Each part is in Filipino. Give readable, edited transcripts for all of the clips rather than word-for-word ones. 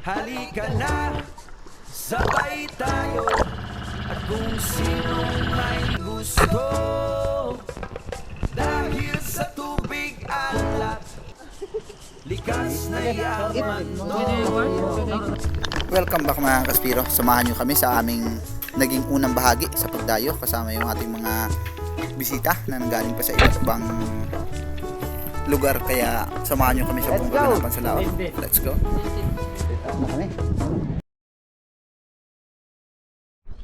Halika na, sabay tayo. At kung sino may gusto, dahil sa tubig alat, likas na yaman mo. Welcome back mga kaspiro. Samahan nyo kami sa aming naging unang bahagi sa pagdayo kasama yung ating mga bisita na nanggaling pa sa iba't ibang lugar, kaya samahan nyo kami sa buong kaganapan sa laot. Let's go.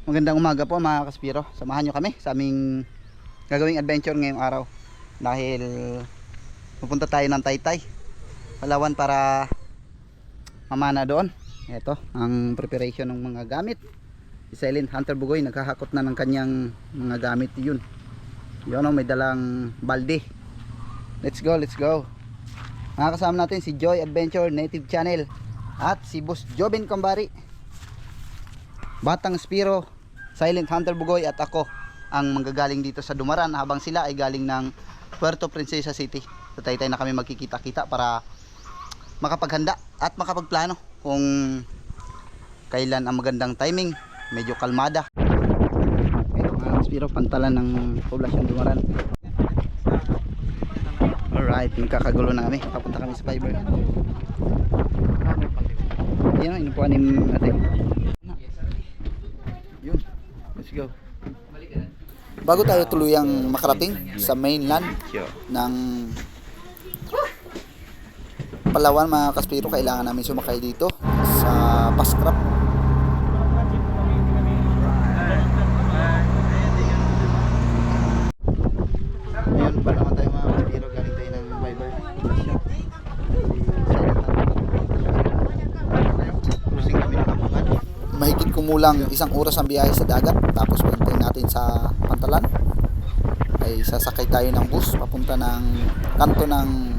Magandang umaga po mga kaspiro. Samahan nyo kami sa aming gagawing adventure ngayong araw, dahil pupunta tayo ng Taytay, Palawan, para mamana doon. Ito ang preparation ng mga gamit. Si Silent Hunter Bugoy naghahakot na ng kanyang mga gamit. Yun, may dalang balde. Let's go, let's go. Mga kasama natin si Joy Adventure Native Channel at si Boss Jobin Kambari, Batang Spiro, Silent Hunter Bugoy at ako ang manggagaling dito sa Dumaran, habang sila ay galing ng Puerto Princesa City. Sa Taytay na kami magkikita-kita para makapaghanda at makapagplano kung kailan ang magandang timing. Medyo kalmada. Okay, mga Spiro, pantalan ng poblasyon Dumaran. Alright, magkakagulo na kami. Papunta kami sa fiber. Yan o, inupuan natin. Yun, let's go. Bago tayo tuluyang makarating sa mainland ng Palawan mga kaspiro, kailangan namin sumakay dito sa Pascrap. Ayun pa naman tayo mga kaspiro, galing tayo ng Viber. Cruising kami ng Kapungan. Mahigit kumulang 1 oras ang biyahe sa dagat, tapos pagdating natin sa Pantalan ay sasakay tayo ng bus papunta ng kanto ng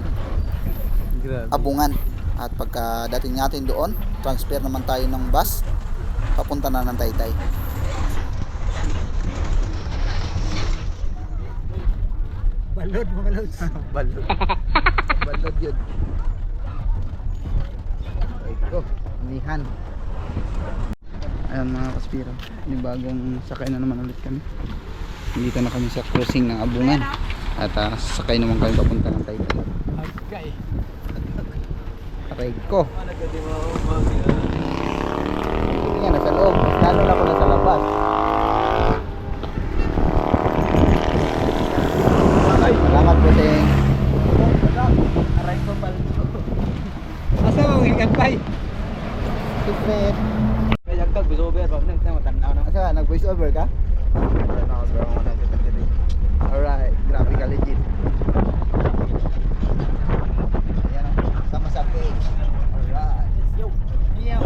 Abungan, at pagkadating natin doon, transfer naman tayo ng bus papunta na ng Taytay. Balod mga lods. Balod. Balod yun. Ito, nihan. Ayan mga kaspiro, may bagong sakay na naman ulit kami. Dito na kami sa cruising ng Abungan, at sakay naman kami papunta ng Taytay. Okay. Aray ko. Hindi nga nasa loob, lalo na pala sa labas. Salamat po, Teng. Aray ko pala. Asa mo ang ikantay? Secret. May nagtag voice over pa. Asa, nag-voice over ka? Alright, graphical legit. Ayan o, sama sa page. Alright. Yo, yo.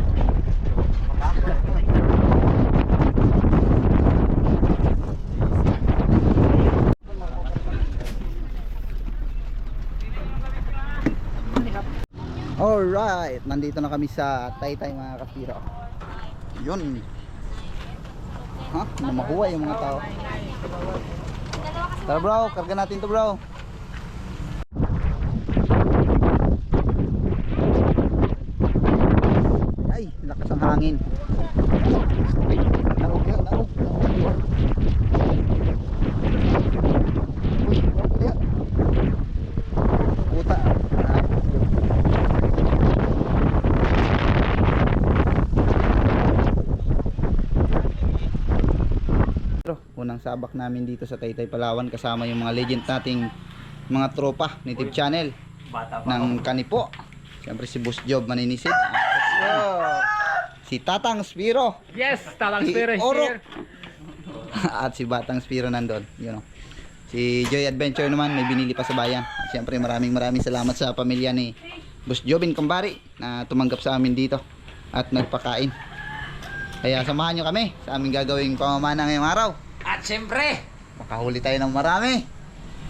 Alright, nandito na kami sa Taytay mga kaspiro. Yun. Ha? Namahuwa yung mga tao. Tara bro, karga natin to bro. Ay, lakas ang hangin. Naog yan, naog. Uy, kaya. Puta. Unang sabak namin dito sa Taytay, Palawan, kasama yung mga legend nating mga tropa Native Channel ng Kanipo. Siyempre si Boss Job maninisid. Si Tatang Spiro. Yes, Tatang Si Spiro is Oro. here. At si Batang Spiro nandun. You know. Si Joy Adventure naman may binili pa sa bayan. At siyempre maraming salamat sa pamilya ni Boss Jobin Kambari na tumanggap sa amin dito at nagpakain. Kaya samahan nyo kami sa aming gagawing pamamana ngayong araw. At siyempre, Makahuli tayo ng marami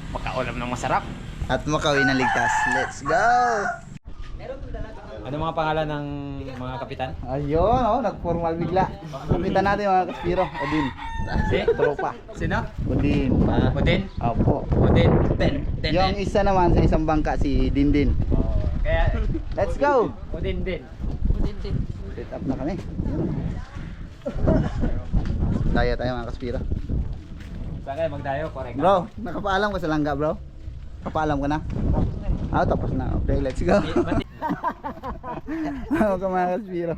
makaulam ng masarap. at makauwi ng ligtas. Let's go! Ano mga pangalan ng mga kapitan? Ayun, nagformal bigla. Kapitan natin mga kaspiro. Odin. Si? Tropa. Sino? Odin. Odin? Opo. Odin. Den. Yung isa naman sa isang bangka, si Dindin. Kaya, Let's go! Odin din. Set up na kami. Daya tayo mga kaspiro. Saan kayo magdayo? Correct. Bro, nakapaalam ka sa langga bro? Kapaalam ka na? Ah, tapos na. Okay, let's go. Ako ka mga kaspiro.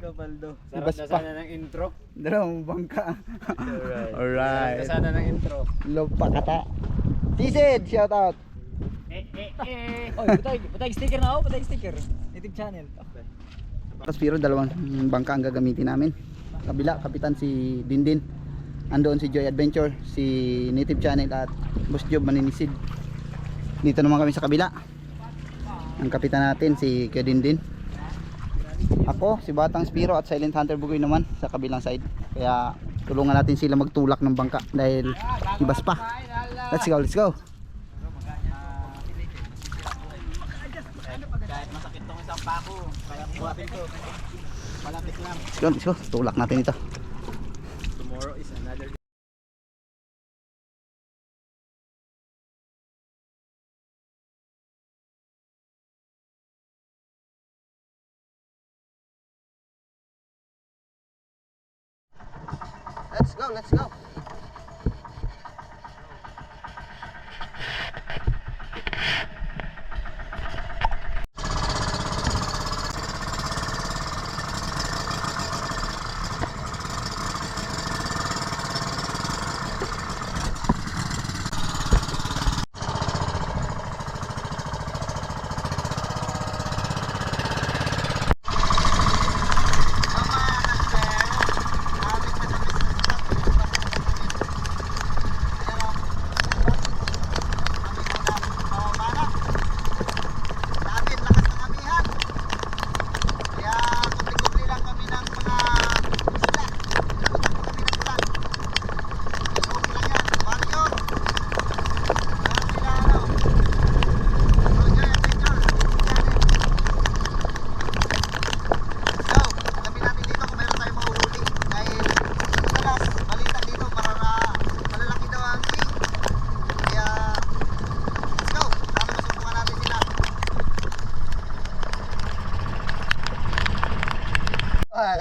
Sarap na sana ng intro. Dalawang bangka. Alright. Sarap na sana ng intro. Lupa kata. Tisid, shout out. Oy, butay sticker na ako, butay sticker. YouTube channel. Kaspiro, dalawang bangka ang gagamitin namin. Kabila, kapitan si Dindin. Andoon si Joy Adventure, si Native Channel at Boss Job Maninisid. Dito naman kami sa kabila. Ang kapitan natin si Kuya Dindin. Ako, si Batang Spiro at Silent Hunter Bugoy naman sa kabilang side. Kaya tulungan natin sila magtulak ng bangka dahil ibas pa. Let's go, let's go. Kahit masakit tong isang pako, kaya buhatin to. Malapit lang. Let's go, tulak natin ito. Tomorrow is another day. Let's go, let's go.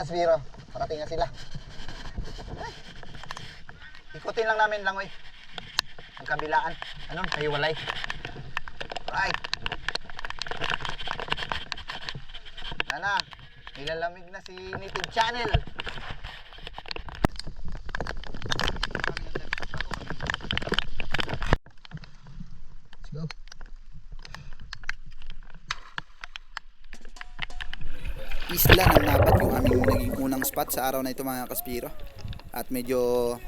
Kaspiro, parating na sila. Ay. Ikutin lang namin langoy. Ang kabilaan. Anong? Kahiwalay. Right. Sana, nilalamig na si Native Channel. Let's go. Isla ng Nabat yung aming naging unang spot sa araw na ito mga kaspiro. At medyo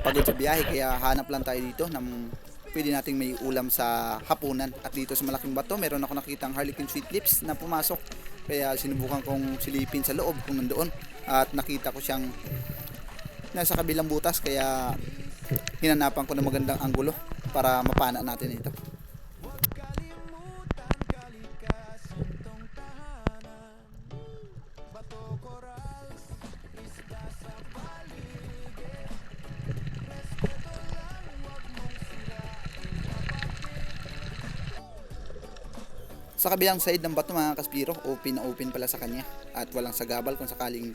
pagod sa biyahe kaya hanap lang tayo dito ng pwede nating may ulam sa hapunan. At dito sa malaking bato meron ako nakitang Harlequin sweet lips na pumasok. Kaya sinubukan kong silipin sa loob kung nandoon. At nakita ko siyang nasa kabilang butas kaya hinanapan ko ng magandang anggulo para mapana natin ito. Sa kabilang side ng bato mga kaspiro, open na open pala sa kanya at walang sagabal kung sakaling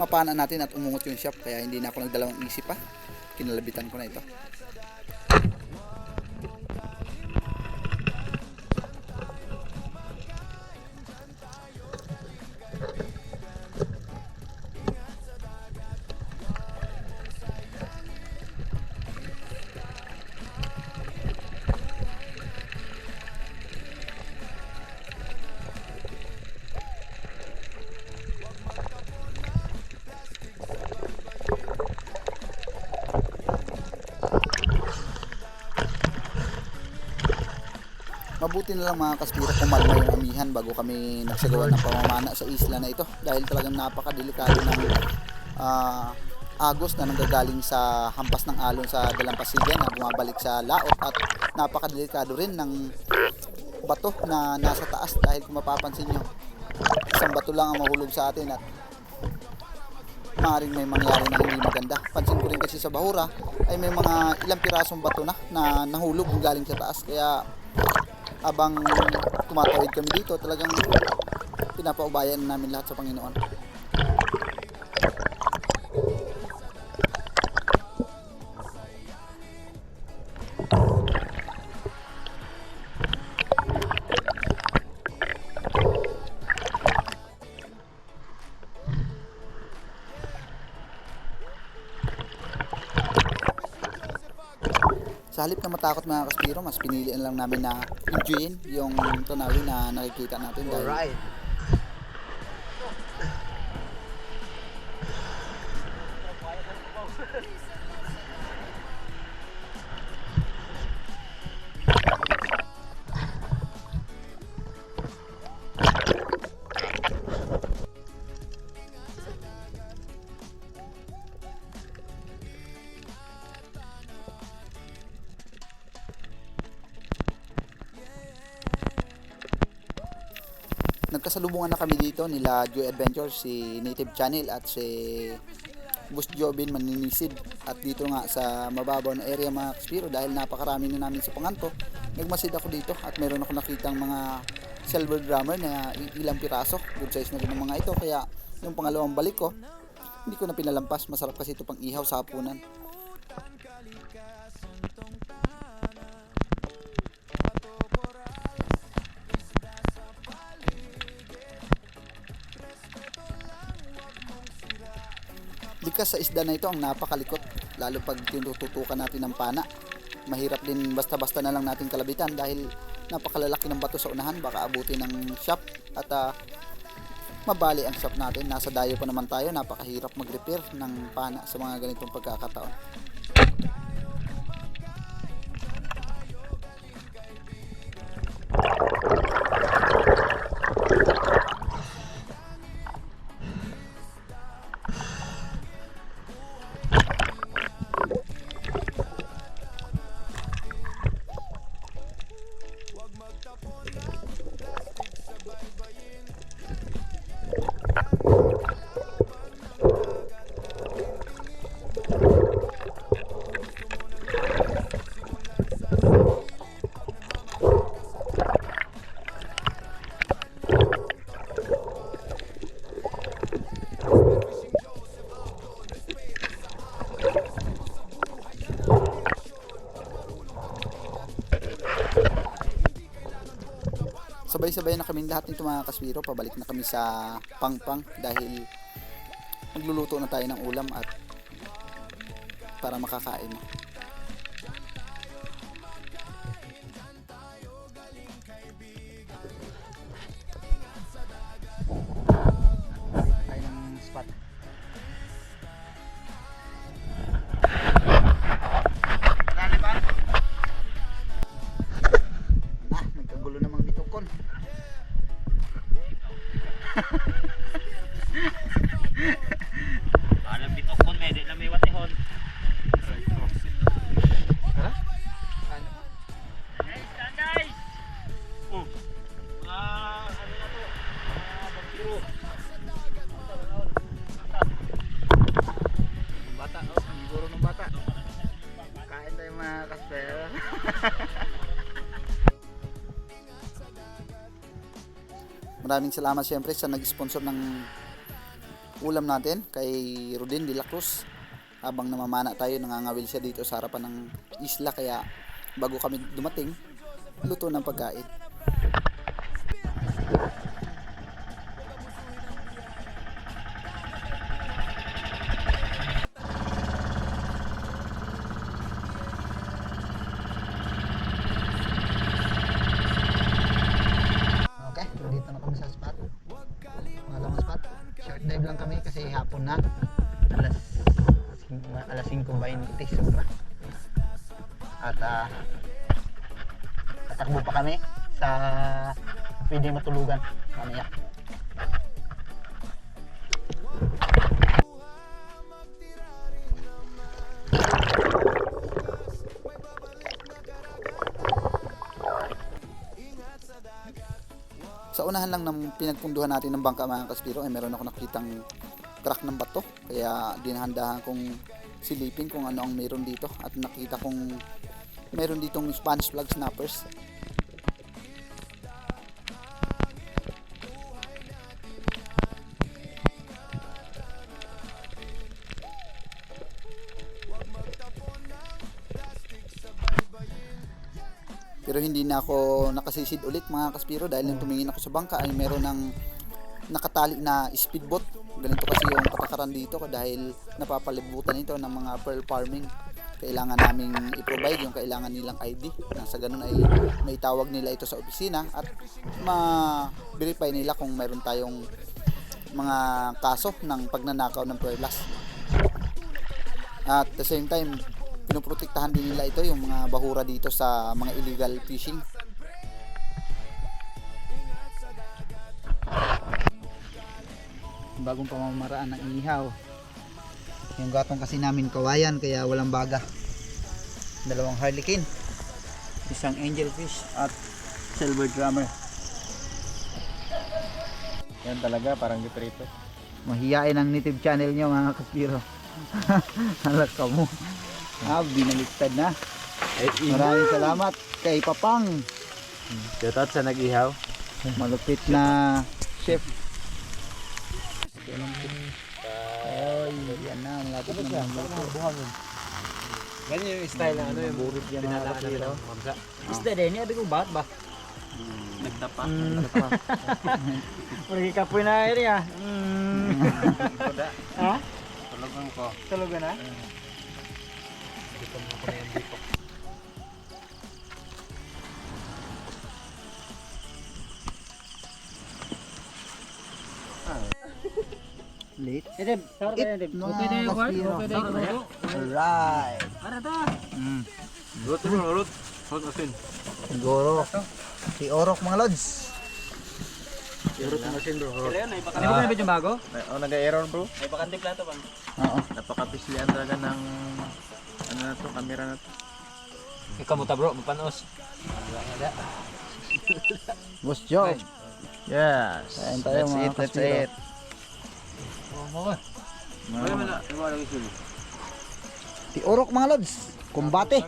mapana natin at umungot yung shop, kaya hindi na ako nagdalawang isip pa, kinalabitan ko na ito. Mabuti na lang mga kaspiro kumalma yung amihan bago kami nagsagawa ng pamamana sa isla na ito, dahil talagang napakadelikado ng agos na nanggagaling sa hampas ng alon sa dalampasigan na bumabalik sa laot, at napakadelikado rin ng bato na nasa taas, dahil kung mapapansin nyo isang bato lang ang mahulog sa atin at maaaring may mangyari na hindi maganda. Pansin ko rin kasi sa Bahura ay may mga ilang pirasong bato na nahulog galing sa taas, kaya abang tumatawid kami dito talagang pinapaubayan namin lahat sa Panginoon. Sa halip na matakot mga kaspiro, mas pinilian lang namin na enjoyin yung tanawin na nakikita natin. Dahil Alright. nagkasalubungan na kami dito nila Joy Adventure, si Native Channel at si Boss Jobin Maninisid. At dito nga sa mababaw na area mga kaspiro, dahil napakarami na namin sa Panganto, nagmasid ako dito at meron ako nakitang mga silver drummer na ilang piraso. Good size na rin ng mga ito, kaya yung pangalawang balik ko hindi ko na pinalampas. Masarap kasi ito pang ihaw sa hapunan. Likas sa isda na ito ang napakalikot, lalo pag tinututukan natin ng pana. Mahirap din basta-basta na lang natin kalabitan dahil napakalalaki ng bato sa unahan, baka abutin ng shop at mabali ang shop natin. Nasa dayo pa naman tayo, napakahirap mag-repair ng pana sa mga ganitong pagkakataon. Sabay-sabay na kami lahat nito mga kaswiro, pabalik na kami sa Pangpang dahil magluluto na tayo ng ulam at para makakain. Tayo ng spot. Nagkagulo namang bitukon. Alam bitukon may di na may watihon. Guys, guys. Ano na to? Bagbiro. Bata, oh, siguro ng bata. Kain tayo mga kaspero. Maraming salamat siyempre sa nag-sponsor ng ulam natin kay Rodin de la Cruz. Habang namamana tayo, nangangawil siya dito sa harapan ng isla, kaya bago kami dumating, luto ng pagkain. Okay, dito na kami sa spot. Pangalawang spot. Short dive lang kami kasi hapon na. Alas 5:20 sobra. At tatakbo pa kami sa pwede matulugan mamaya. Sa unahan lang ng pinagpunduhan natin ng bangka mga kaspiro ay meron ako nakitang crack ng bato, kaya dinahandahan kong silipin kung ano ang meron dito at nakita kong meron ditong Spanish flag snappers. Pero hindi na ako nakasisid ulit mga kaspiro dahil nung tumingin ako sa bangka ay meron ng nakatali na speedboat. Ganito kasi yung patakaran dito dahil napapalibutan ito ng mga pearl farming. kailangan naming i-provide yung kailangan nilang ID. Nang sa ganun ay may tawag nila ito sa opisina at ma-verify nila kung mayroon tayong mga kaso ng pagnanakaw ng perlas. At the same time, pinoprotektahan din nila ito yung mga bahura dito sa mga illegal fishing. Bagong pamamaraan ng ihaw. Yung gatong kasi namin kawayan kaya walang baga. Dalawang harlequin, isang angelfish at silver drummer. Yan talaga, parang giprito. Mahiyain ang native channel nyo mga kaspiro. Halak ka mo. Binaliktad na. Maraming salamat kay Papang. Shoutout sa nag-ihaw. Malupit na chef. Ay, yan na. Malapit na maluto. Ganyan yung style ng ano yung Burit yan mga kaspiro. Isda din, ada kong bat ba? Nagtapa. Pergi kapoy na ini ya. Ha? Tulugan ko. Tulugan na? Late. Edem, sahur kayo Edem. Okay na yung word? Okay na yung word? Alright. Para ta. Lut bro, lut. Hot asin. Siguro. Si Orok mga lods. Lut ng asin bro. Hindi ba na video bago? Oh, nag-error bro. Ay bakante plato bang? Oo. Napaka-pislian talaga ng ano na to, camera na to. Ikaw mo ta bro, mapanos. Boss Joe. Yes. Kain tayo mga That's kaspiro. it. Wala man na, wala lagi sulo. Si Orok mga lods. Kumbate.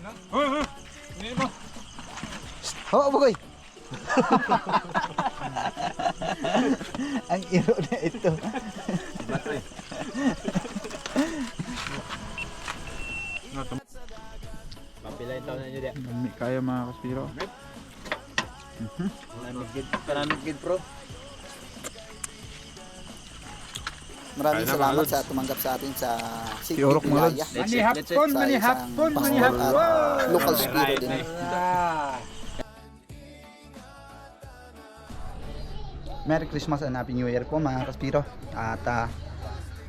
Oo, bugoy. Ang iro na ito. Papila yung taon na nyo diya. Dami kayo mga kaspiro. Kanamit gid bro. Maraming salamat sa tumanggap sa atin sa Sig Orok mga Pilaya. lods. Manihapon, manihapon, manihapon. Local spiro din. Merry Christmas and Happy New Year po mga kaspiro. At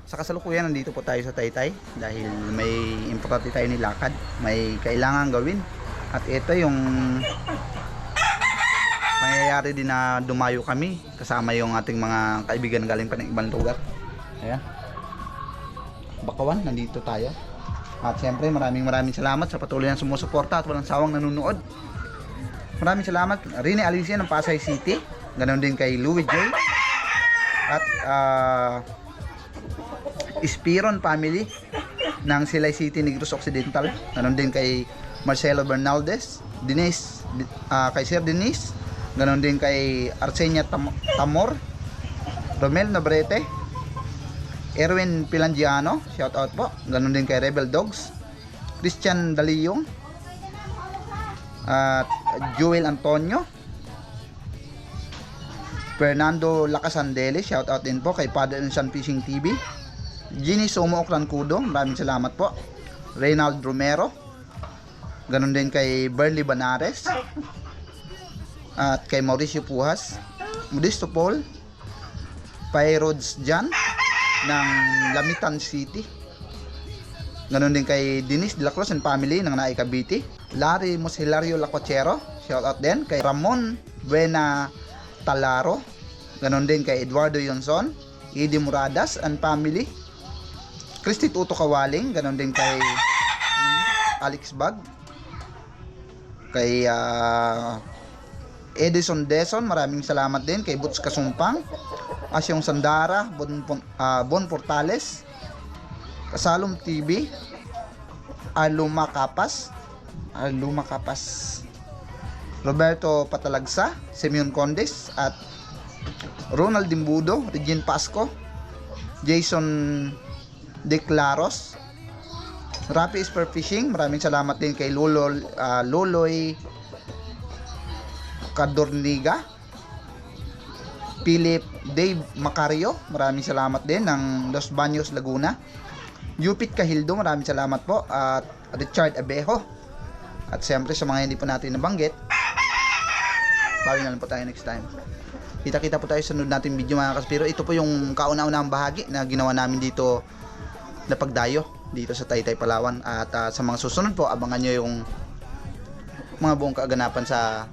sa kasalukuyan nandito po tayo sa Taytay dahil may importante tayo nilakad, may kailangan gawin. At ito yung mangyayari din na dumayo kami kasama yung ating mga kaibigan galing pa ng ibang lugar. Ayan. Bakawan, nandito tayo. At siyempre maraming salamat sa patuloy na sumusuporta at walang sawang nanonood. Maraming salamat Rene Alicia ng Pasay City. Ganon din kay Louie J. At Ispiron family ng Silay City, Negros Occidental. Ganon din kay Marcelo Bernaldez, Denise, kay Sir Denise. Ganon din kay Arsenia Tamor, Romel Nabrete, Erwin Pilangiano, shout out po. Ganon din kay Rebel Dogs, Christian Daliyong, at Joel Antonio, Fernando Lacasandele, shout out din po kay Father and Son Fishing TV, Ginny Somo Ocrancudo, maraming salamat po. Reynald Romero, ganon din kay Berly Banares, at kay Mauricio Pujas, Modesto Paul, Pyrods Jan ng Lamitan City, ganon din kay Denise de la Cruz and family ng Naay Cavite, Larry Mosilario Lacochero, shout out din kay Ramon Buena Talaro, ganon din kay Eduardo Yonson, Idi Muradas and family, Christy Tuto Kawaling, ganon din kay Alex Bag, kay Edison Deson, maraming salamat din kay Butch Kasumpang, Asyong Sandara, Bon Portales, Kasalom TV, Aluma Kapas, Roberto Patalagsa, Simeon Condes, at Ronald Dimbudo, Regine Pasco, Jason Declaros, Rapi Spear Fishing, maraming salamat din kay Loloy Cadorniga, Philip Dave Macario, maraming salamat din ng Los Baños, Laguna, Yupit Kahildo, maraming salamat po, at Richard Abejo. At siyempre sa mga hindi po natin nabanggit, bawi na lang po tayo next time. Kita-kita po tayo sa sunod natin video mga kaspiro. Ito po yung kauna-unahang bahagi na ginawa namin dito na pagdayo dito sa Taytay, Palawan. At sa mga susunod po, abangan nyo yung mga buong kaaganapan sa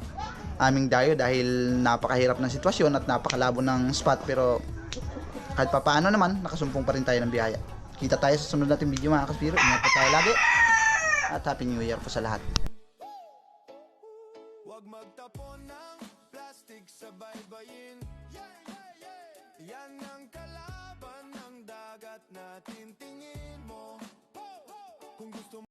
aming dayo dahil napakahirap ng sitwasyon at napakalabo ng spot, pero kahit papaano naman nakasumpong pa rin tayo ng biyaya. Kita tayo sa sunod natin video mga kaspiro. Ingat po tayo lagi at Happy New Year po sa lahat. Huwag magtapon ng plastic sa baybayin. Yan ang kalaban ng dagat natin, tingin mo. Kung gusto